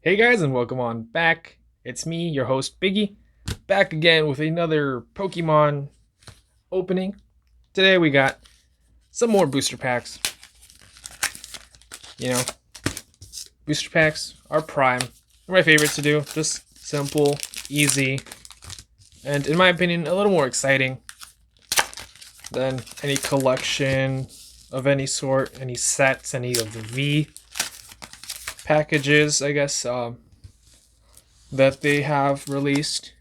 Hey guys, and welcome on back. It's me, your host Biggie, back again with another Pokemon opening. Today we got some more booster packs. You know, booster packs are prime. They're my favorites to do. Just simple, easy, and in my opinion, a little more exciting than any collection of any sort, any sets, any of the V packages, I guess, that they have released.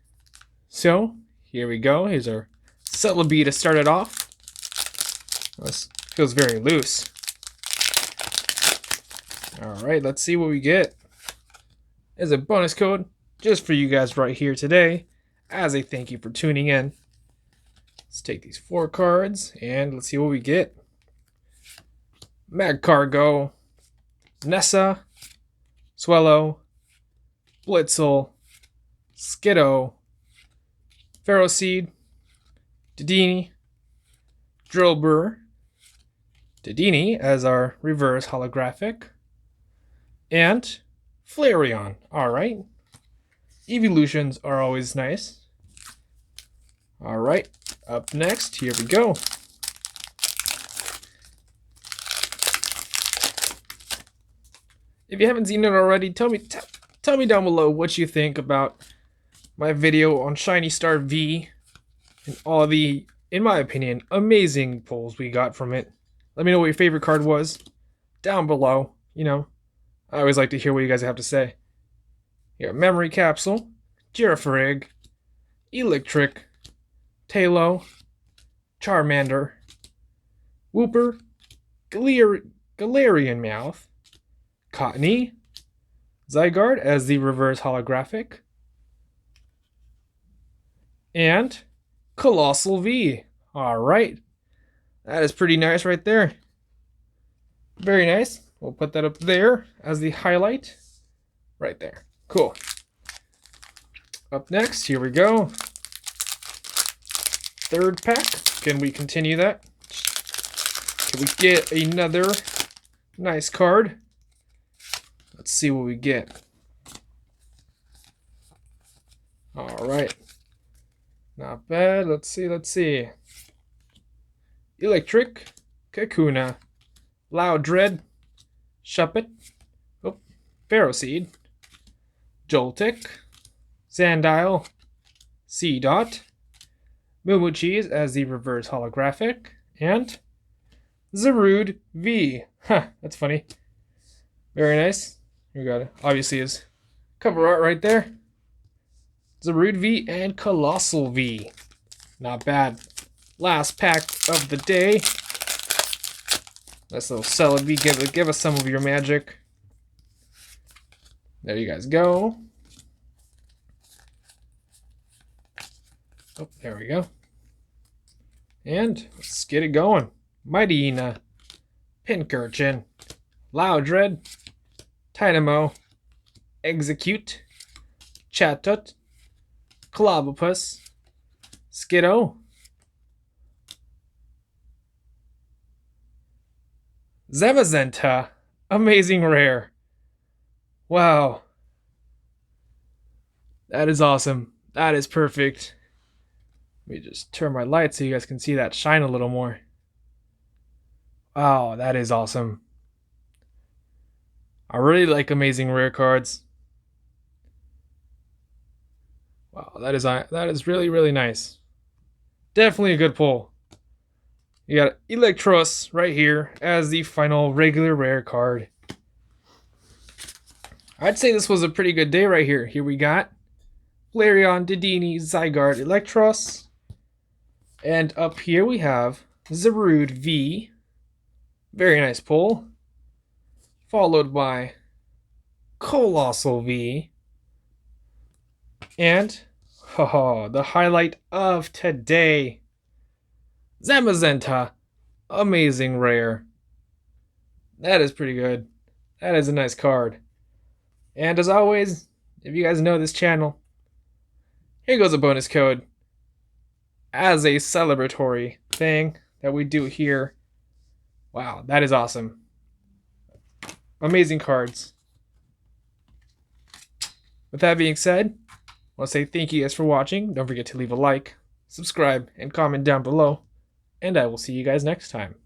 So, here we go. Here's our Celebi to start it off. This feels very loose. Alright, let's see what we get. There's a bonus code just for you guys right here today, as a thank you for tuning in. Let's take these 4 cards, and let's see what we get. Magcargo, Nessa, Swellow, Blitzel, Skiddo, Ferroseed, Dedenne, Drillbur, Dedenne as our reverse holographic, and Flareon. Alright. Evolutions are always nice. Alright, up next, here we go. If you haven't seen it already, tell me down below what you think about my video on Shiny Star V and all the, in my opinion, amazing pulls we got from it. Let me know what your favorite card was down below. You know, I always like to hear what you guys have to say. Here, Memory Capsule, Girafarig, Electric, Talo, Charmander, Wooper, Galarian Mouth, Cottony, Zygarde as the reverse holographic, and Colossal V. Alright. That is pretty nice right there. Very nice. We'll put that up there as the highlight. Right there. Cool. Up next, here we go. Third pack. Can we continue that? Can we get another nice card? Let's see what we get. Alright. Not bad. Let's see. Electric, Kakuna, Loudred, Shuppet, Ferroseed, Joltik, Sandile, Seedot, Cheese as the reverse holographic, and Zarude V. That's funny. Very nice. You got it. Obviously his cover art right there. Zarude V and Colossal V. Not bad. Last pack of the day. Nice little Celebi. Give us some of your magic. There you guys go. Oh, there we go. And let's get it going. Mightyena, Pincurchin, Loudred, Tynamo, Execute, Chatot, Clobopus, Skiddo, Zamazenta, amazing rare. Wow. That is awesome. That is perfect. Let me just turn my light so you guys can see that shine a little more. Wow, that is awesome. I really like amazing rare cards. Wow, that is really, really nice. Definitely a good pull. You got Electros right here as the final regular rare card. I'd say this was a pretty good day right here. Here we got Flareon, Dedenne, Zygarde, Electros. And up here we have Zarude V. Very nice pull. Followed by Colossal V. And the highlight of today, Zamazenta, amazing rare. That is pretty good. That is a nice card. And as always, if you guys know this channel, here goes a bonus code as a celebratory thing that we do here. Wow, that is awesome. Amazing cards. With that being said, I want to say thank you guys for watching. Don't forget to leave a like, subscribe, and comment down below. And I will see you guys next time.